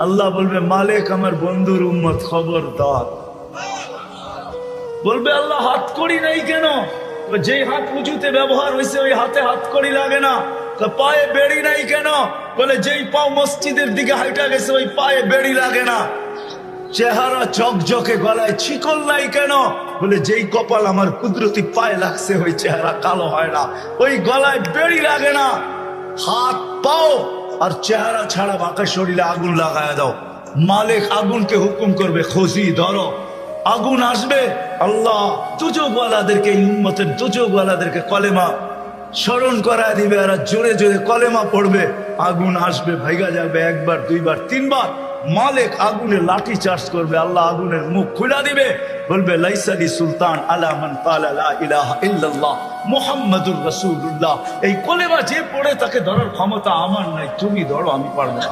আল্লাহ বলবে মালিক আমার বন্ধুর উম্মত খবরদার। বলবে আল্লাহ হাত করি নাই কেন? যেই হাত উঁচুতে ব্যবহার হয়েছে ওই হাতে হাত করি লাগে না। পায়ে বেড়ি নাই কেন? বলে যেই পাও মসজিদের দিকে হাইটা গেছে ওই পায়ে বেড়ি লাগে না। চেহারা চকচকে, গলায় ছিকল নাই কেন? বলে যেই কপাল আমার কুদরতি পায়ে লাগছে ওই চেহারা কালো হয় না, ওই গলায় বেড়ি লাগে না। হাত পাও আর চেহারা ছাড়া বাকি শরীরে আগুন লাগায় দাও। মালিক আগুনকে হুকুম করবে খোঁজি ধরো, আগুন আসবে। আল্লাহ দুজকওয়ালাদেরকে, এই উম্মতের দুজকওয়ালাদেরকে কলেমা স্মরণ করায় দিবে, আর জোরে জোরে কলেমা পড়বে। আগুন আসবে, ভাইগা যাবে একবার, দুইবার, তিনবার। মালিক আগুনের লাঠি চার্জ করবে, আল্লাহ আগুনের মুখ খুলে দিবে। বলবে লাইসালি সুলতান আলা মান ক্বালা লা ইলাহা ইল্লাল্লাহ মুহাম্মাদুর রাসূলুল্লাহ। এই কলেমা যে পড়ে তাকে ধরার ক্ষমতা আমার নাই, তুমি ধরো, আমি পারবো না।